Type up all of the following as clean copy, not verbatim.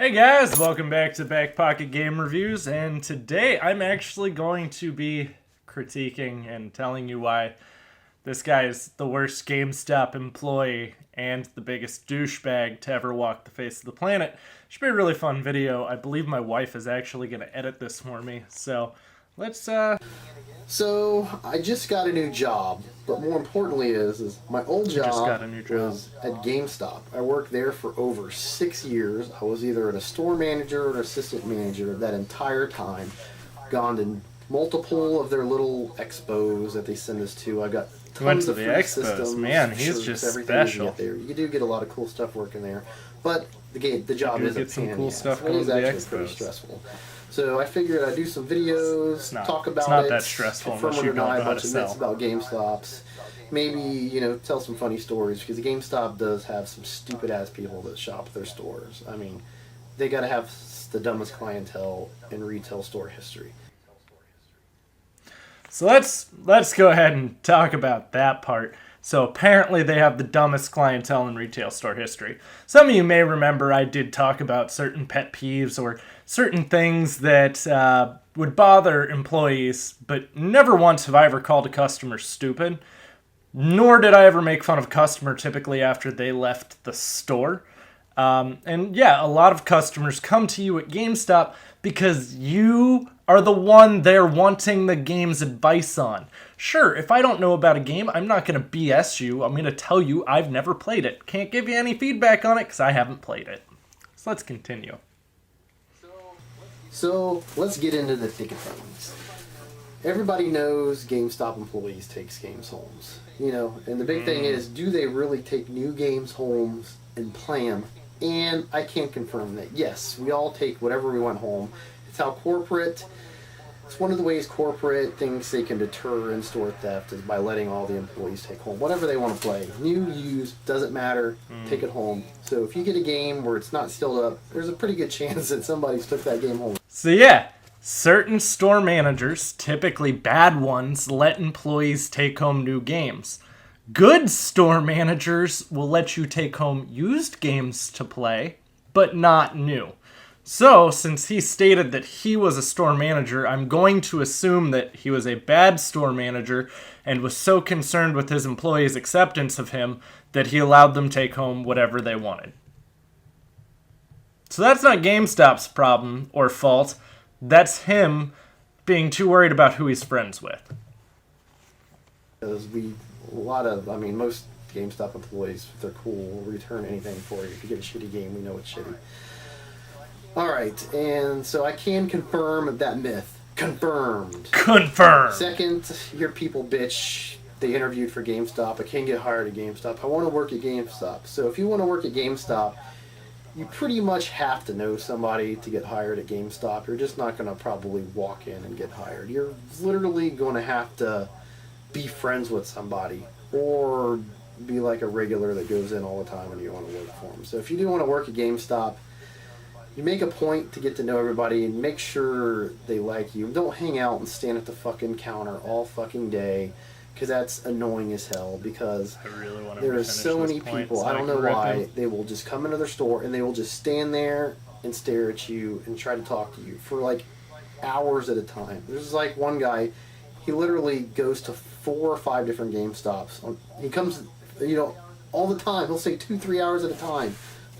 Hey guys, welcome back to BackPocketGameReviews, and today I'm actually going to be critiquing and telling you why this guy is the worst GameStop employee and the biggest douchebag to ever walk the face of the planet. Should be a really fun video. I believe my wife is actually going to edit this for me, so let's So, I just got a new job, but more importantly is my old job was at GameStop. I worked there for over 6 years. I was either a store manager or an assistant manager that entire time. Gone to multiple of their little expos that they send us to. I got tons of free systems. Man, he's just special. You do get a lot of cool stuff working there, but the job is a pain in the ass. It is actually pretty stressful. So I figured I'd do some videos, talk about it. It's not that stressful unless you don't know how to sell. About GameStops. Maybe, tell some funny stories, because GameStop does have some stupid-ass people that shop their stores. I mean, they got to have the dumbest clientele in retail store history. So let's go ahead and talk about that part. So apparently they have the dumbest clientele in retail store history. Some of you may remember I did talk about certain pet peeves or certain things that would bother employees, but never once have I ever called a customer stupid, nor did I ever make fun of a customer typically after they left the store. And yeah, a lot of customers come to you at GameStop because you are the one they're wanting the game's advice on. Sure, if I don't know about a game, I'm not going to BS you. I'm going to tell you I've never played it. Can't give you any feedback on it because I haven't played it. So let's continue. So let's get into the thick of things. Everybody knows GameStop employees takes games homes. And the big thing is, do they really take new games homes and play them? And I can confirm that, yes, we all take whatever we want home. It's one of the ways corporate thinks they can deter in-store theft is by letting all the employees take home whatever they want to play. New, used, doesn't matter, take it home. So if you get a game where it's not sealed up, there's a pretty good chance that somebody's took that game home. So yeah, certain store managers, typically bad ones, let employees take home new games. Good store managers will let you take home used games to play, but not new. So, since he stated that he was a store manager, I'm going to assume that he was a bad store manager and was so concerned with his employees' acceptance of him that he allowed them take home whatever they wanted. So that's not GameStop's problem or fault. That's him being too worried about who he's friends with. Because most GameStop employees, if they're cool, will return anything for you. If you get a shitty game, we know it's shitty. Alright, and so I can confirm that myth. Confirmed. Confirmed. Second, your people bitch. They interviewed for GameStop. I can't get hired at GameStop. I want to work at GameStop. So if you want to work at GameStop, you pretty much have to know somebody to get hired at GameStop. You're just not going to probably walk in and get hired. You're literally going to have to be friends with somebody or be like a regular that goes in all the time and you want to work for them. So if you do want to work at GameStop, you make a point to get to know everybody and make sure they like you. Don't hang out and stand at the fucking counter all fucking day, because that's annoying as hell, because there are so many people, I don't know why, they will just come into their store and they will just stand there and stare at you and try to talk to you for like hours at a time. There's like one guy, he literally goes to 4 or 5 different GameStops. He comes, all the time. He'll say 2-3 hours at a time.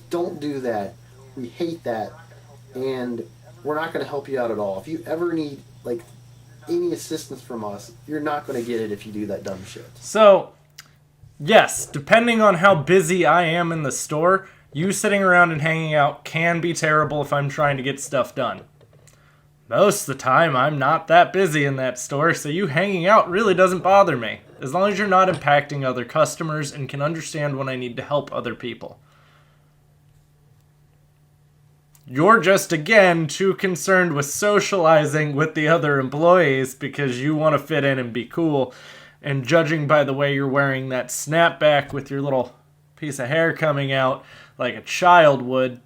Don't do that. We hate that, and we're not going to help you out at all. If you ever need any assistance from us, you're not going to get it if you do that dumb shit. So, yes, depending on how busy I am in the store, you sitting around and hanging out can be terrible if I'm trying to get stuff done. Most of the time, I'm not that busy in that store, so you hanging out really doesn't bother me, as long as you're not impacting other customers and can understand when I need to help other people. You're just, again, too concerned with socializing with the other employees because you want to fit in and be cool. And judging by the way you're wearing that snapback with your little piece of hair coming out like a child would,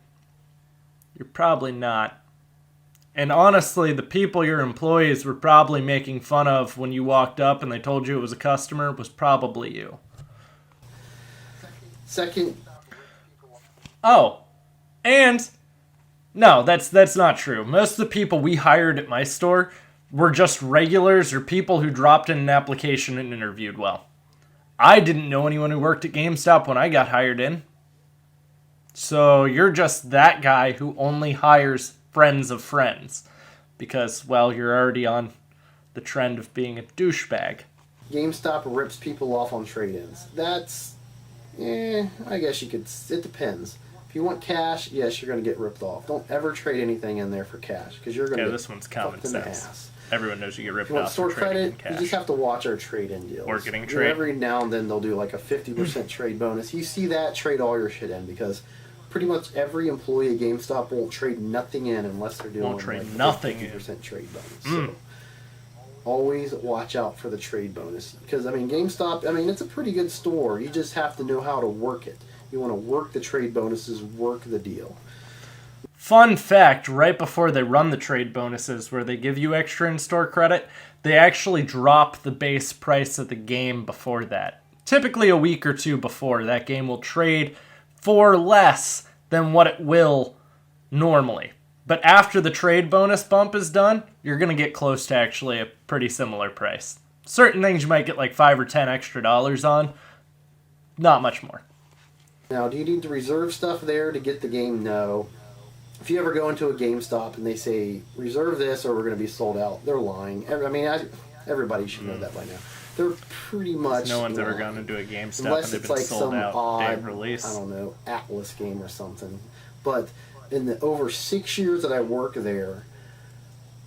you're probably not. And honestly, the people your employees were probably making fun of when you walked up and they told you it was a customer was probably you. Second. Oh, and No, that's not true. Most of the people we hired at my store were just regulars or people who dropped in an application and interviewed well. I didn't know anyone who worked at GameStop when I got hired in. So you're just that guy who only hires friends of friends because, well, you're already on the trend of being a douchebag. GameStop rips people off on trade-ins. That's, I guess you could, it depends. If you want cash, yes, you're going to get ripped off. Don't ever trade anything in there for cash because you're going to get this one's common fucked in the sense. ass. Everyone knows you get ripped If you want off store for trading in credit, cash. you just have to watch our trade-in deals. Or getting trade. Every now and then they'll do like a 50% trade bonus. You see that, trade all your shit in because pretty much every employee at GameStop won't trade nothing in unless they're doing like nothing 50% trade bonus. So always watch out for the trade bonus because GameStop, it's a pretty good store. You just have to know how to work it. You want to work the trade bonuses, work the deal. Fun fact, right before they run the trade bonuses where they give you extra in-store credit, they actually drop the base price of the game before that. Typically a week or two before, that game will trade for less than what it will normally. But after the trade bonus bump is done, you're going to get close to actually a pretty similar price. Certain things you might get like $5 or $10 extra on, not much more. Now, do you need to reserve stuff there to get the game? No. If you ever go into a GameStop and they say, reserve this or we're going to be sold out, they're lying. Everybody should know that by now. They're pretty much No one's ever lying. gone into a GameStop Unless and they've it's been like sold some out odd, day of release. I don't know, Atlas game or something. But in the over 6 years that I work there,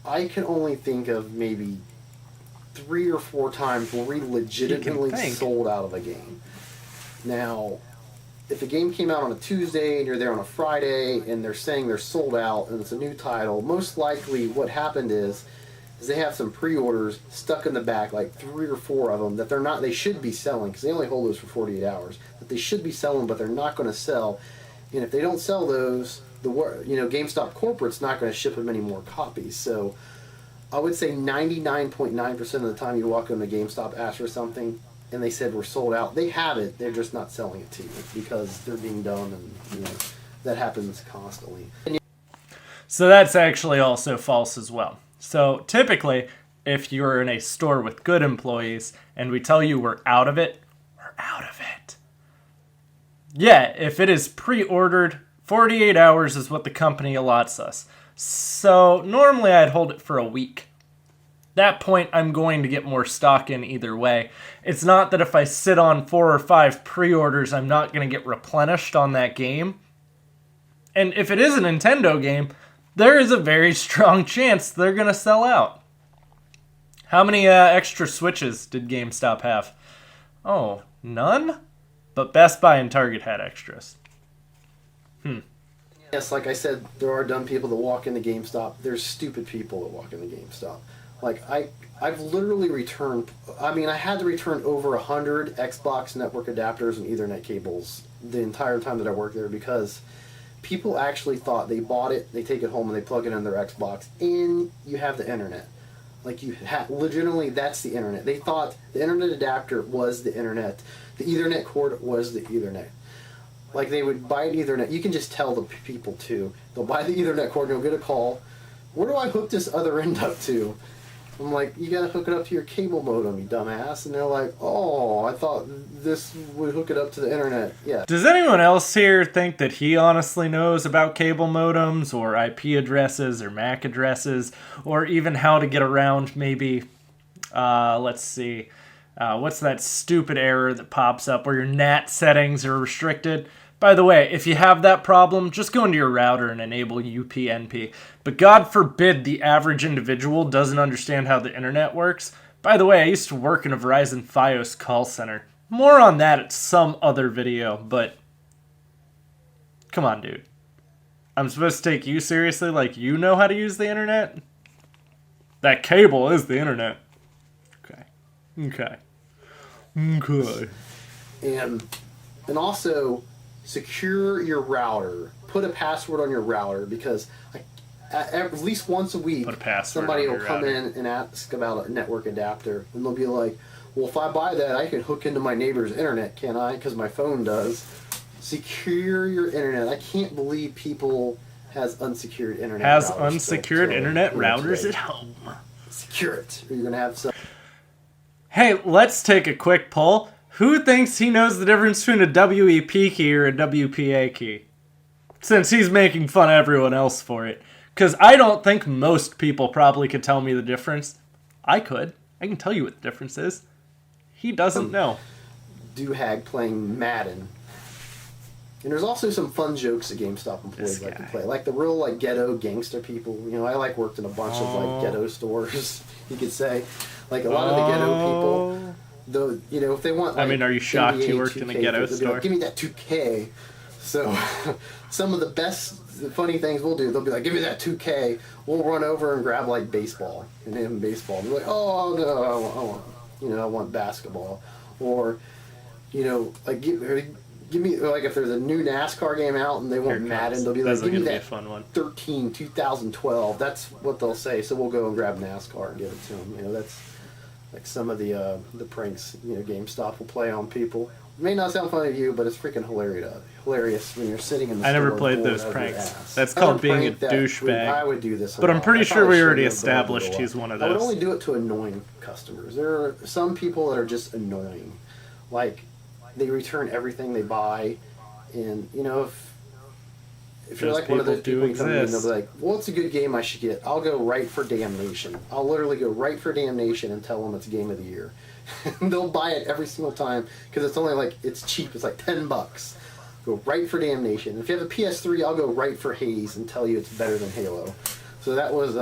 I can only think of maybe 3 or 4 times where we legitimately sold out of a game. Now, if a game came out on a Tuesday and you're there on a Friday and they're saying they're sold out and it's a new title, most likely what happened is they have some pre-orders stuck in the back, like 3 or 4 of them that they should be selling because they only hold those for 48 hours. That they should be selling, but they're not going to sell. And if they don't sell those, GameStop corporate's not going to ship them any more copies. So I would say 99.9% of the time you walk into GameStop, ask for something, and they said we're sold out. They have it. They're just not selling it to you because they're being dumb, and that happens constantly. So that's actually also false as well. So typically, if you're in a store with good employees and we tell you we're out of it, we're out of it. Yeah, if it is pre-ordered, 48 hours is what the company allots us. So normally I'd hold it for a week. That point, I'm going to get more stock in either way. It's not that if I sit on 4 or 5 pre-orders, I'm not going to get replenished on that game. And if it is a Nintendo game, there is a very strong chance they're going to sell out. How many extra Switches did GameStop have? Oh, none? But Best Buy and Target had extras. Yes, like I said, there are dumb people that walk into GameStop. There's stupid people that walk into GameStop. Like, I've literally returned, I had to return over 100 Xbox network adapters and Ethernet cables the entire time that I worked there because people actually thought they bought it, they take it home and they plug it in their Xbox, and you have the internet. Like, legitimately, that's the internet. They thought the internet adapter was the internet. The Ethernet cord was the Ethernet. Like, they would buy an Ethernet. You can just tell the people, too. They'll buy the Ethernet cord and they'll get a call. Where do I hook this other end up to? I'm like, you gotta hook it up to your cable modem, you dumbass. And they're like, oh, I thought this would hook it up to the internet. Yeah. Does anyone else here think that he honestly knows about cable modems or IP addresses or MAC addresses or even how to get around maybe, let's see, what's that stupid error that pops up where your NAT settings are restricted? By the way, if you have that problem, just go into your router and enable UPnP. But God forbid the average individual doesn't understand how the internet works. By the way, I used to work in a Verizon Fios call center. More on that at some other video, but come on, dude. I'm supposed to take you seriously like you know how to use the internet? That cable is the internet. Okay. And also, secure your router. Put a password on your router because at least once a week somebody will come in and ask about a network adapter and they'll be like, well, if I buy that I can hook into my neighbor's internet, can't I? Because my phone does. Secure your internet. I can't believe people has unsecured internet. Has routers unsecured internet routers at home. Secure it, or you're gonna have some. Hey, let's take a quick poll. Who thinks he knows the difference between a WEP key or a WPA key? Since he's making fun of everyone else for it. Because I don't think most people probably could tell me the difference. I could. I can tell you what the difference is. He doesn't know. Doohag playing Madden. And there's also some fun jokes that GameStop employees like to play. Like the real like ghetto gangster people. You know, I like worked in a bunch of like ghetto stores, you could say. Like a lot of the ghetto people, though, you know, if they want like, I mean, are you shocked NBA you worked in a ghetto store? Like, give me that 2K. So some of the best funny things we'll do, they'll be like, give me that 2K. We'll run over and grab like baseball and hand them baseball. And be like, oh no, I want basketball. Or, you know, like give me, like if there's a new NASCAR game out and they want Madden, they'll be like, give me that fun one. 2012. That's what they'll say. So we'll go and grab NASCAR and give it to them. You know, that's like some of the pranks, you know, GameStop will play on people. It may not sound funny to you, but it's freaking hilarious when you're sitting in the store. I never played those pranks. That's called being a douchebag. I would do this. But I'm pretty sure we already established he's one of those. I would only do it to annoying customers. There are some people that are just annoying. Like, they return everything they buy, and, you know, if you're like one of those people who come in and they'll be like, well, what's a good game I should get? I'll go right for Damnation. I'll literally go right for Damnation and tell them it's Game of the Year. And they'll buy it every single time because it's only like, it's cheap. It's like $10. Go right for Damnation. If you have a PS3, I'll go right for Haze and tell you it's better than Halo. So that was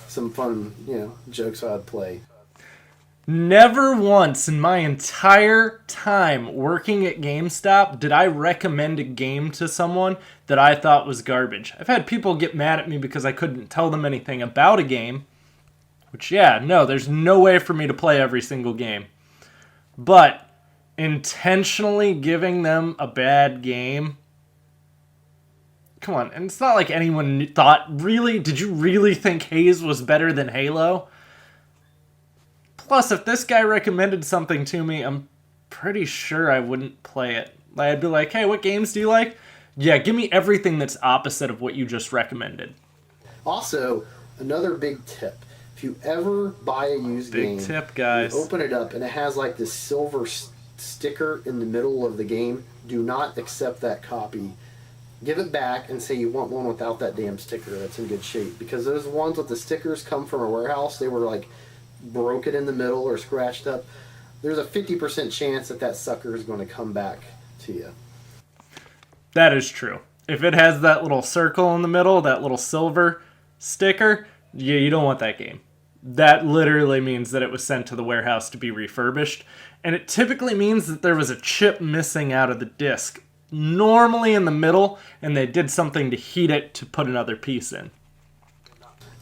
some fun, you know, jokes I'd play. Never once in my entire time working at GameStop did I recommend a game to someone that I thought was garbage. I've had people get mad at me because I couldn't tell them anything about a game. Which, yeah, no, there's no way for me to play every single game. But intentionally giving them a bad game... Come on, and it's not like anyone thought, really? Did you really think Haze was better than Halo? Plus, if this guy recommended something to me, I'm pretty sure I wouldn't play it. I'd be like, hey, what games do you like? Yeah, give me everything that's opposite of what you just recommended. Also, another big tip. If you ever buy a used game, big tip, guys. You open it up and it has like this silver sticker in the middle of the game, do not accept that copy. Give it back and say you want one without that damn sticker that's in good shape. Because those ones with the stickers come from a warehouse. They were like broken in the middle or scratched up. There's a 50% chance that sucker is going to come back to you. That is true. If it has that little circle in the middle, that little silver sticker, yeah, you don't want that game. That literally means that it was sent to the warehouse to be refurbished. And it typically means that there was a chip missing out of the disc. Normally in the middle, and they did something to heat it to put another piece in.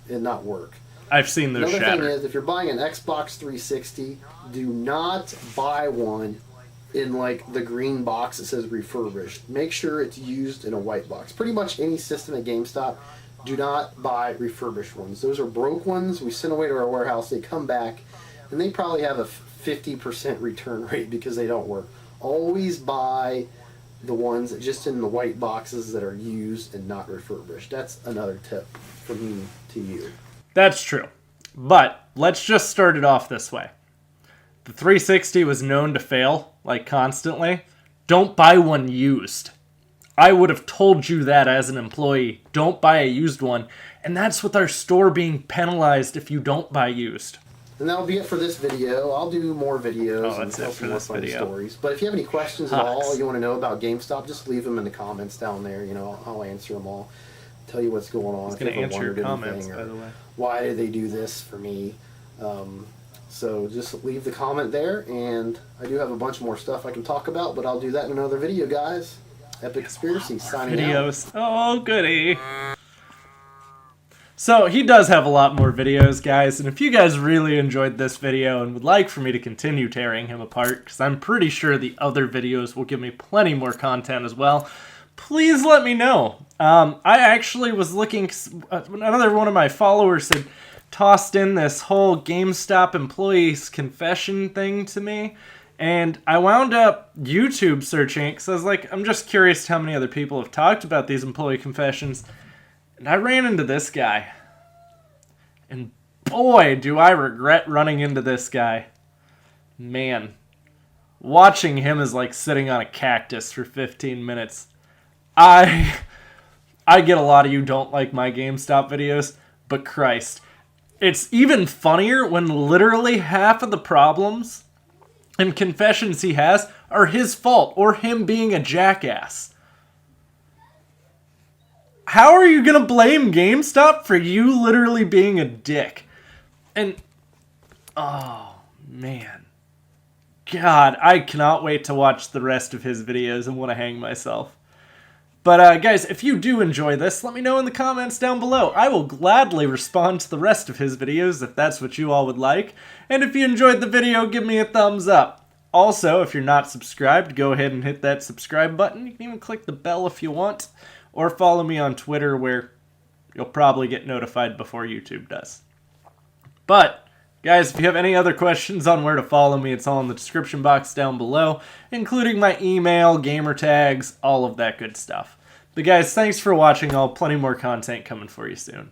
It not work. I've seen those shatter. Another thing is, if you're buying an Xbox 360, do not buy one in like the green box that says refurbished. Make sure it's used in a white box. Pretty much any system at GameStop, do not buy refurbished ones. Those are broke ones. We send away to our warehouse. They come back, and they probably have a 50% return rate because they don't work. Always buy the ones just in the white boxes that are used and not refurbished. That's another tip from me to you. That's true. But let's just start it off this way. The 360 was known to fail, like constantly. Don't buy one used. I would have told you that as an employee. Don't buy a used one. And that's with our store being penalized if you don't buy used. And that'll be it for this video. I'll do more videos and tell some more funny stories. But if you have any questions at all you want to know about GameStop, just leave them in the comments down there. You know, I'll answer them all. Tell you what's going on. I was going to answer your comments, by the way. Why did they do this for me? So just leave the comment there, and I do have a bunch more stuff I can talk about, but I'll do that in another video, guys. Epic Conspiracy signing videos. Oh, goody. So he does have a lot more videos, guys, and if you guys really enjoyed this video and would like for me to continue tearing him apart, because I'm pretty sure the other videos will give me plenty more content as well, please let me know. I actually was looking, another one of my followers had tossed in this whole GameStop employees confession thing to me, and I wound up YouTube searching it because I was like, I'm just curious how many other people have talked about these employee confessions. And I ran into this guy. And boy, do I regret running into this guy. Man. Watching him is like sitting on a cactus for 15 minutes. I get a lot of you don't like my GameStop videos, but Christ. It's even funnier when literally half of the problems and confessions he has are his fault or him being a jackass. How are you going to blame GameStop for you literally being a dick? And, oh, man. God, I cannot wait to watch the rest of his videos and want to hang myself. But guys, if you do enjoy this, let me know in the comments down below. I will gladly respond to the rest of his videos if that's what you all would like. And if you enjoyed the video, give me a thumbs up. Also, if you're not subscribed, go ahead and hit that subscribe button. You can even click the bell if you want. Or follow me on Twitter where you'll probably get notified before YouTube does. But, guys, if you have any other questions on where to follow me, it's all in the description box down below, including my email, gamer tags, all of that good stuff. But guys, thanks for watching. I'll have plenty more content coming for you soon.